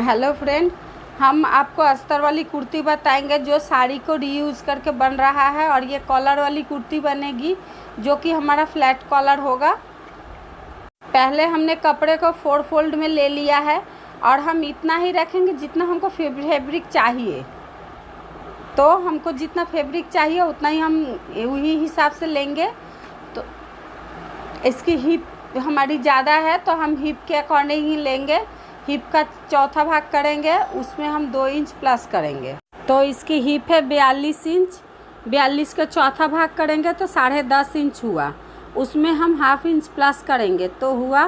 Hello friend, हम आपको अस्तर वाली कुर्ती बताएंगे जो साड़ी को रीयूज़ करके बन रहा है। और ये कॉलर वाली कुर्ती बनेगी जो कि हमारा फ्लैट कॉलर होगा। पहले हमने कपड़े को 4 फोल्ड में ले लिया है और हम इतना ही रखेंगे जितना हमको फैब्रिक चाहिए। तो हमको जितना फैब्रिक चाहिए उतना ही हम वही हिसाब से लेंगे। तो इसकी हिप हमारी ज़्यादा है तो हम हिप के अकॉर्डिंग ही लेंगे। हिप का चौथा भाग करेंगे, उसमें हम 2 इंच प्लस करेंगे। तो इसकी हिप है 42 इंच, 42 का चौथा भाग करेंगे तो 10.5 इंच हुआ। उसमें हम हाफ इंच प्लस करेंगे तो हुआ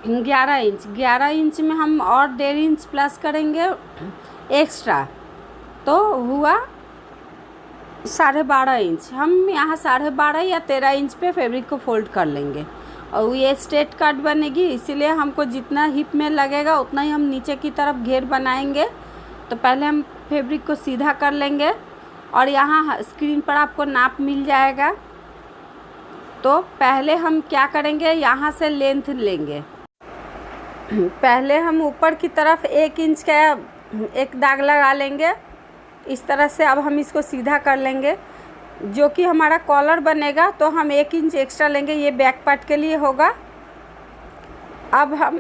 11 इंच। 11 इंच में हम और 1.5 इंच प्लस करेंगे एक्स्ट्रा तो हुआ 12.5 इंच। हम यहाँ 12.5 या 13 इंच पे फैब्रिक को फोल्ड कर लेंगे और ये स्ट्रेट कट बनेगी, इसीलिए हमको जितना हिप में लगेगा उतना ही हम नीचे की तरफ घेर बनाएंगे। तो पहले हम फैब्रिक को सीधा कर लेंगे और यहाँ स्क्रीन पर आपको नाप मिल जाएगा। तो पहले हम क्या करेंगे, यहाँ से लेंथ लेंगे। पहले हम ऊपर की तरफ 1 इंच का एक दाग लगा लेंगे इस तरह से। अब हम इसको सीधा कर लेंगे। जो कि हमारा कॉलर बनेगा तो हम 1 इंच एक्स्ट्रा लेंगे, ये बैक पार्ट के लिए होगा। अब हम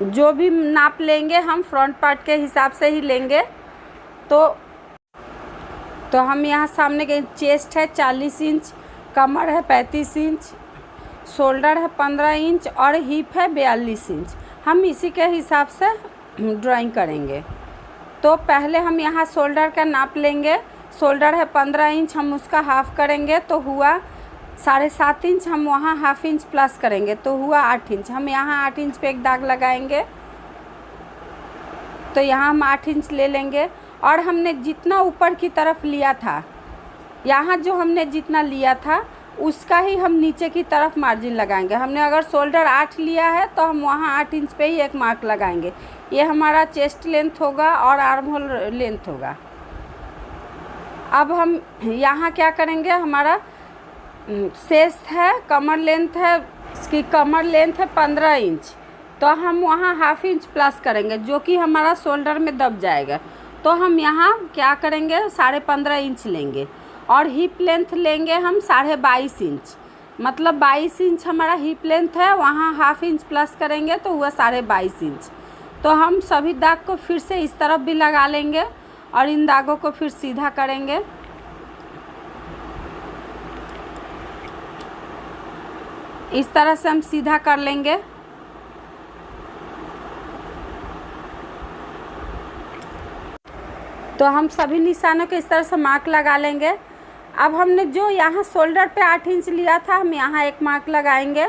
जो भी नाप लेंगे हम फ्रंट पार्ट के हिसाब से ही लेंगे। तो हम यहाँ सामने के चेस्ट है 40 इंच, कमर है 35 इंच, शोल्डर है 15 इंच और हिप है 42 इंच। हम इसी के हिसाब से ड्राइंग करेंगे। तो पहले हम यहाँ शोल्डर का नाप लेंगे। शोल्डर है 15 इंच, हम उसका हाफ़ करेंगे तो हुआ 7.5 इंच। हम वहाँ हाफ इंच प्लस करेंगे तो हुआ 8 इंच। हम यहाँ 8 इंच पे एक दाग लगाएंगे तो यहाँ हम 8 इंच ले लेंगे। और हमने जितना ऊपर की तरफ लिया था, यहाँ जो हमने जितना लिया था उसका ही हम नीचे की तरफ मार्जिन लगाएंगे। हमने अगर शोल्डर 8 लिया है तो हम वहाँ 8 इंच पे ही एक मार्क लगाएंगे। ये हमारा चेस्ट लेंथ होगा और आर्म होल लेंथ होगा। अब हम यहाँ क्या करेंगे, हमारा शेष है कमर लेंथ है, इसकी कमर लेंथ है 15 इंच। तो हम वहाँ हाफ इंच प्लस करेंगे जो कि हमारा शोल्डर में दब जाएगा। तो हम यहाँ क्या करेंगे 15.5 इंच लेंगे और हिप लेंथ लेंगे हम 22.5 इंच। मतलब 22 इंच हमारा हिप लेंथ है, वहाँ हाफ इंच प्लस करेंगे तो हुआ 22.5 इंच। तो हम सभी दाग को फिर से इस तरफ भी लगा लेंगे और इन दागों को फिर सीधा करेंगे। इस तरह से हम सीधा कर लेंगे। तो हम सभी निशानों के इस तरह से मार्क लगा लेंगे। अब हमने जो यहाँ शोल्डर पे 8 इंच लिया था हम यहाँ एक मार्क लगाएंगे।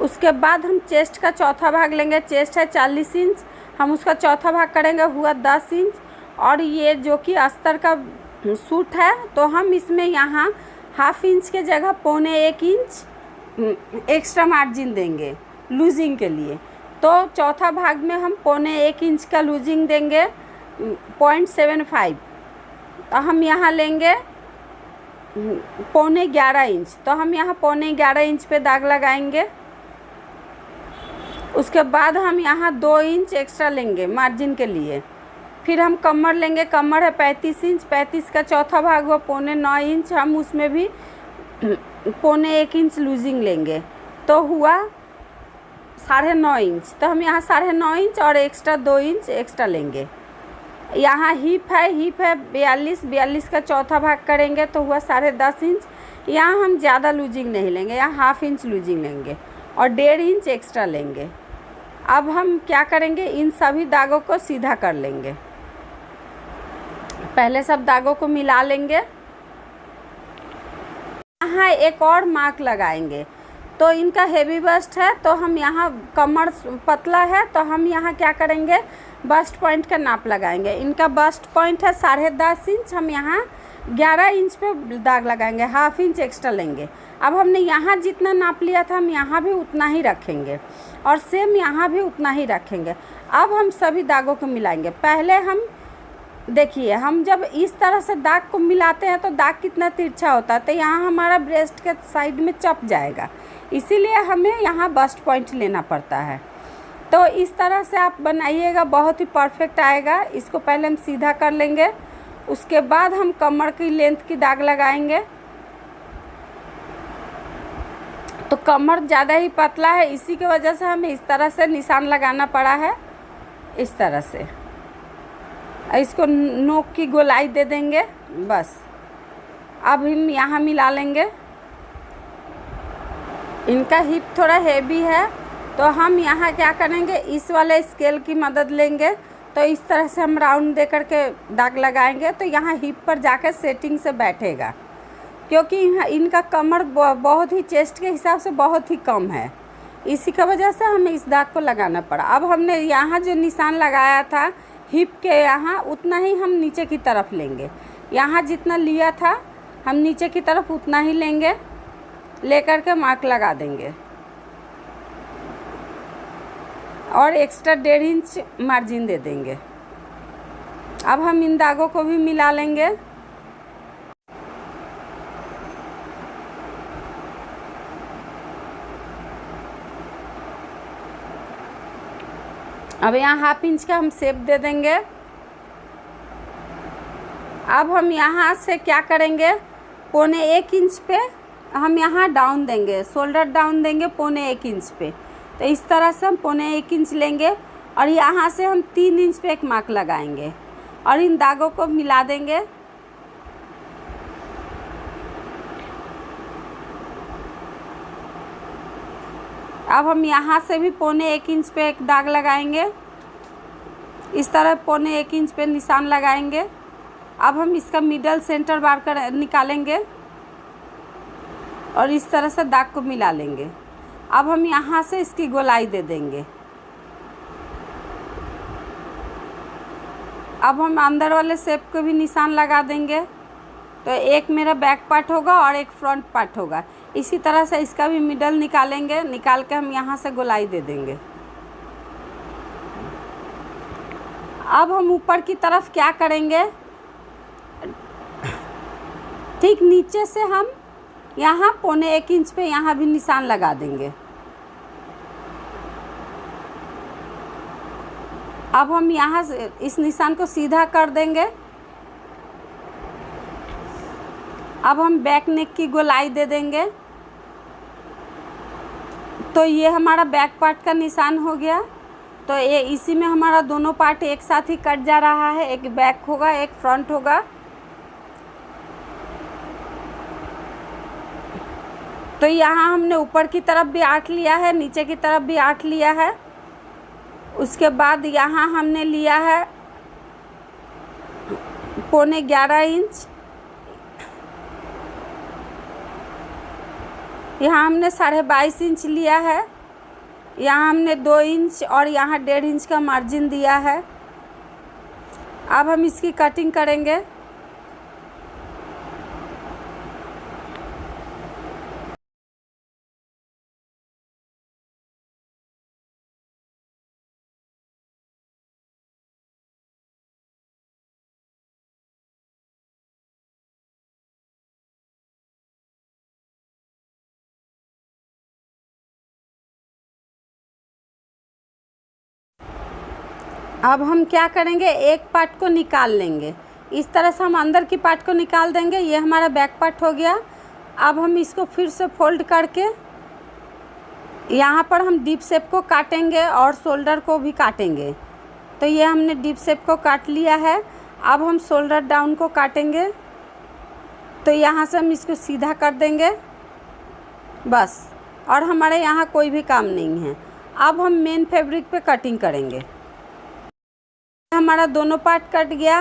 उसके बाद हम चेस्ट का चौथा भाग लेंगे। चेस्ट है 40 इंच, हम उसका चौथा भाग करेंगे हुआ 10 इंच। और ये जो कि अस्तर का सूट है तो हम इसमें यहाँ हाफ इंच के जगह 1.25 इंच एक्स्ट्रा मार्जिन देंगे लूजिंग के लिए। तो चौथा भाग में हम 1.25 इंच का लूजिंग देंगे 0.75। तो हम यहाँ लेंगे 11.25 इंच। तो हम यहाँ 11.25 इंच पे दाग लगाएंगे। उसके बाद हम यहाँ 2 इंच एक्स्ट्रा लेंगे मार्जिन के लिए। फिर हम कमर लेंगे, कमर है 35 इंच, 35 का चौथा भाग हुआ 0.9 इंच। हम उसमें भी 0.1 इंच लूजिंग लेंगे तो हुआ 9.5 इंच। तो हम यहाँ 9.5 इंच और एक्स्ट्रा 2 इंच एक्स्ट्रा लेंगे। यहाँ हिप है 42 का चौथा भाग करेंगे तो हुआ 10.5 इंच। यहाँ हम ज़्यादा लूजिंग नहीं लेंगे, यहाँ हाफ इंच लूजिंग लेंगे और 1.5 इंच एक्स्ट्रा लेंगे। अब हम क्या करेंगे, इन सभी दागों को सीधा कर लेंगे। पहले सब दागों को मिला लेंगे। यहाँ एक और मार्क लगाएंगे। तो इनका हेवी बस्ट है तो हम यहाँ कमर पतला है तो हम यहाँ क्या करेंगे, बस्ट पॉइंट का नाप लगाएंगे। इनका बस्ट पॉइंट है 10.5 इंच, हम यहाँ 11 इंच पे दाग लगाएंगे, हाफ इंच एक्स्ट्रा लेंगे। अब हमने यहाँ जितना नाप लिया था हम यहाँ भी उतना ही रखेंगे और सेम यहाँ भी उतना ही रखेंगे। अब हम सभी दागों को मिलाएंगे। पहले हम देखिए, हम जब इस तरह से दाग को मिलाते हैं तो दाग कितना तिरछा होता है, तो यहाँ हमारा ब्रेस्ट के साइड में चप जाएगा, इसीलिए हमें यहाँ बस्ट पॉइंट लेना पड़ता है। तो इस तरह से आप बनाइएगा, बहुत ही परफेक्ट आएगा। इसको पहले हम सीधा कर लेंगे, उसके बाद हम कमर की लेंथ की दाग लगाएंगे। तो कमर ज़्यादा ही पतला है, इसी की वजह से हमें इस तरह से निशान लगाना पड़ा है, इस तरह से। इसको नोक की गोलाई दे देंगे बस। अब हम यहाँ मिला लेंगे। इनका हिप थोड़ा हेवी है, तो हम यहाँ क्या करेंगे, इस वाले स्केल की मदद लेंगे। तो इस तरह से हम राउंड दे करके दाग लगाएंगे, तो यहाँ हिप पर जाकर सेटिंग से बैठेगा, क्योंकि इनका कमर बहुत ही चेस्ट के हिसाब से बहुत ही कम है, इसी की वजह से हमें इस दाग को लगाना पड़ा। अब हमने यहाँ जो निशान लगाया था हिप के यहाँ, उतना ही हम नीचे की तरफ लेंगे। यहाँ जितना लिया था हम नीचे की तरफ उतना ही लेंगे, लेकर के मार्क लगा देंगे और एक्स्ट्रा 1.5 इंच मार्जिन दे देंगे। अब हम इन दागों को भी मिला लेंगे। अब यहाँ 1/2 इंच का हम शेप दे देंगे। अब हम यहाँ से क्या करेंगे, 1.25 इंच पे हम यहाँ डाउन देंगे, शोल्डर डाउन देंगे 1.25 इंच पे। तो इस तरह से हम 1.25 इंच लेंगे और यहाँ से हम 3 इंच पे एक मार्क लगाएंगे और इन दागों को मिला देंगे। अब हम यहाँ से भी 1.25 इंच पे एक दाग लगाएंगे, इस तरह 1.25 इंच पे निशान लगाएंगे। अब हम इसका मिडल सेंटर बार कर निकालेंगे और इस तरह से दाग को मिला लेंगे। अब हम यहाँ से इसकी गोलाई दे देंगे। अब हम अंदर वाले शेप को भी निशान लगा देंगे। तो एक मेरा बैक पार्ट होगा और एक फ्रंट पार्ट होगा, इसी तरह से इसका भी मिडल निकालेंगे। निकाल के हम यहाँ से गोलाई दे देंगे। अब हम ऊपर की तरफ क्या करेंगे, ठीक नीचे से हम यहाँ 1.25 इंच पे यहाँ भी निशान लगा देंगे। अब हम यहाँ से इस निशान को सीधा कर देंगे। अब हम बैक नेक की गोलाई दे देंगे। तो ये हमारा बैक पार्ट का निशान हो गया। तो ये इसी में हमारा दोनों पार्ट एक साथ ही कट जा रहा है, एक बैक होगा एक फ्रंट होगा। तो यहाँ हमने ऊपर की तरफ भी 8 लिया है, नीचे की तरफ भी 8 लिया है। उसके बाद यहाँ हमने लिया है 11.25 इंच, यहाँ हमने 22.5 इंच लिया है। यहाँ हमने 2 इंच और यहाँ 1.5 इंच का मार्जिन दिया है। अब हम इसकी कटिंग करेंगे। अब हम क्या करेंगे, एक पार्ट को निकाल लेंगे। इस तरह से हम अंदर की पार्ट को निकाल देंगे। ये हमारा बैक पार्ट हो गया। अब हम इसको फिर से फोल्ड करके यहाँ पर हम डीप शेप को काटेंगे और शोल्डर को भी काटेंगे। तो ये हमने डीप शेप को काट लिया है। अब हम शोल्डर डाउन को काटेंगे। तो यहाँ से हम इसको सीधा कर देंगे बस, और हमारे यहाँ कोई भी काम नहीं है। अब हम मेन फैब्रिक पे कटिंग करेंगे। हमारा दोनों पार्ट कट गया।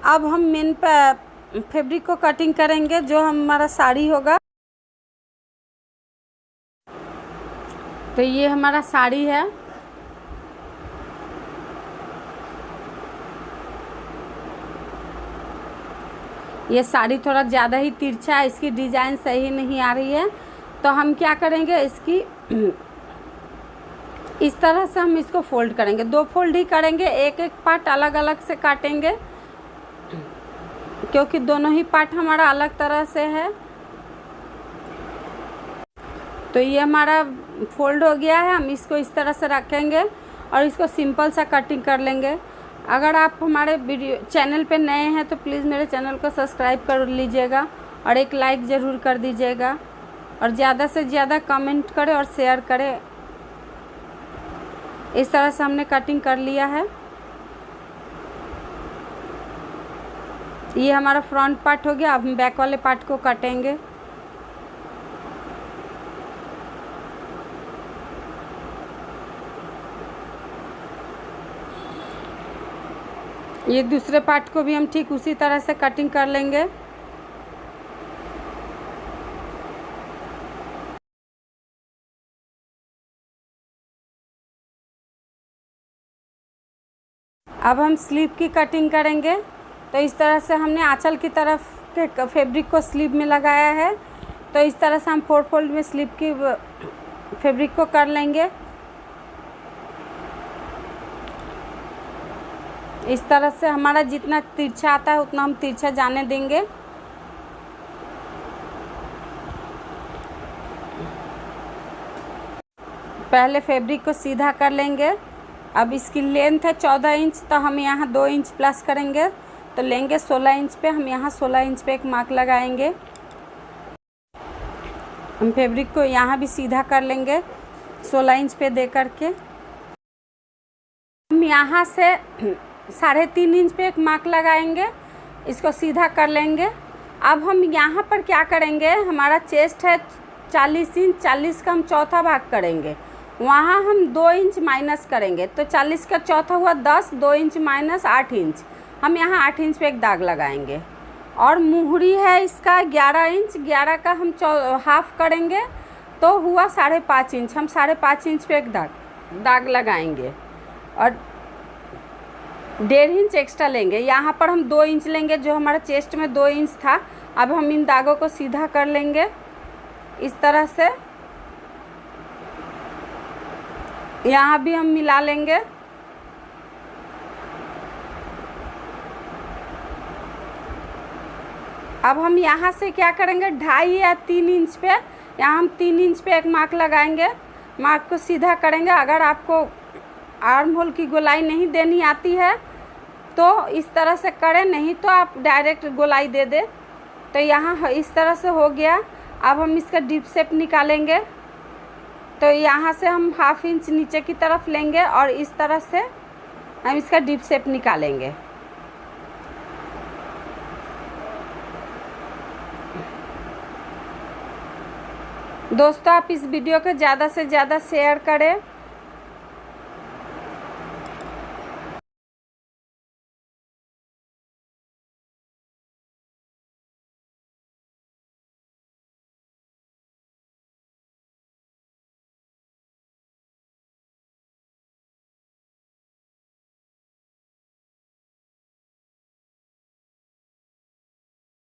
अब हम मेन फैब्रिक को कटिंग करेंगे, जो हमारा साड़ी होगा। तो ये हमारा साड़ी है। ये साड़ी थोड़ा ज़्यादा ही तिरछा है, इसकी डिज़ाइन सही नहीं आ रही है। तो हम क्या करेंगे, इसकी इस तरह से हम इसको फोल्ड करेंगे। 2 फोल्ड ही करेंगे, एक एक पार्ट अलग अलग से काटेंगे, क्योंकि दोनों ही पार्ट हमारा अलग तरह से है। तो ये हमारा फोल्ड हो गया है। हम इसको इस तरह से रखेंगे और इसको सिंपल सा कटिंग कर लेंगे। अगर आप हमारे वीडियो चैनल पे नए हैं तो प्लीज़ मेरे चैनल को सब्सक्राइब कर लीजिएगा और एक लाइक ज़रूर कर दीजिएगा और ज़्यादा से ज़्यादा कमेंट करें और शेयर करें। इस तरह से हमने कटिंग कर लिया है। ये हमारा फ्रंट पार्ट हो गया। अब हम बैक वाले पार्ट को काटेंगे। ये दूसरे पार्ट को भी हम ठीक उसी तरह से कटिंग कर लेंगे। अब हम स्लीव की कटिंग करेंगे। तो इस तरह से हमने आंचल की तरफ के फैब्रिक को स्लीव में लगाया है। तो इस तरह से हम 4 फोल्ड में स्लीव की फैब्रिक को कर लेंगे। इस तरह से हमारा जितना तिरछा आता है उतना हम तिरछा जाने देंगे। पहले फैब्रिक को सीधा कर लेंगे। अब इसकी लेंथ है 14 इंच, तो हम यहाँ 2 इंच प्लस करेंगे तो लेंगे 16 इंच पे। हम यहाँ 16 इंच पे एक मार्क लगाएंगे। हम फैब्रिक को यहाँ भी सीधा कर लेंगे 16 इंच पे दे करके। हम यहाँ से 3.5 इंच पे एक मार्क लगाएंगे, इसको सीधा कर लेंगे। अब हम यहाँ पर क्या करेंगे, हमारा चेस्ट है 40 इंच, 40 का हम चौथा भाग करेंगे, वहाँ हम 2 इंच माइनस करेंगे। तो 40 का चौथा हुआ 10, 2 इंच माइनस 8 इंच। हम यहाँ 8 इंच पे एक दाग लगाएंगे। और मुहरी है इसका 11 इंच, 11 का हम हाफ करेंगे तो हुआ 5.5 इंच। हम 5.5 इंच पे एक दाग लगाएंगे और 1.5 इंच एक्स्ट्रा लेंगे। यहाँ पर हम 2 इंच लेंगे, जो हमारा चेस्ट में 2 इंच था। अब हम इन दागों को सीधा कर लेंगे इस तरह से। यहाँ भी हम मिला लेंगे। अब हम यहाँ से क्या करेंगे, 2.5 या 3 इंच पे, यहाँ हम 3 इंच पे एक मार्क लगाएंगे। मार्क को सीधा करेंगे। अगर आपको आर्म होल की गोलाई नहीं देनी आती है तो इस तरह से करें, नहीं तो आप डायरेक्ट गोलाई दे दें। तो यहाँ इस तरह से हो गया। अब हम इसका डीप शेप निकालेंगे। तो यहाँ से हम 1/2 इंच नीचे की तरफ लेंगे और इस तरह से हम इसका डीप शेप निकालेंगे। दोस्तों, आप इस वीडियो को ज़्यादा से ज़्यादा शेयर करें।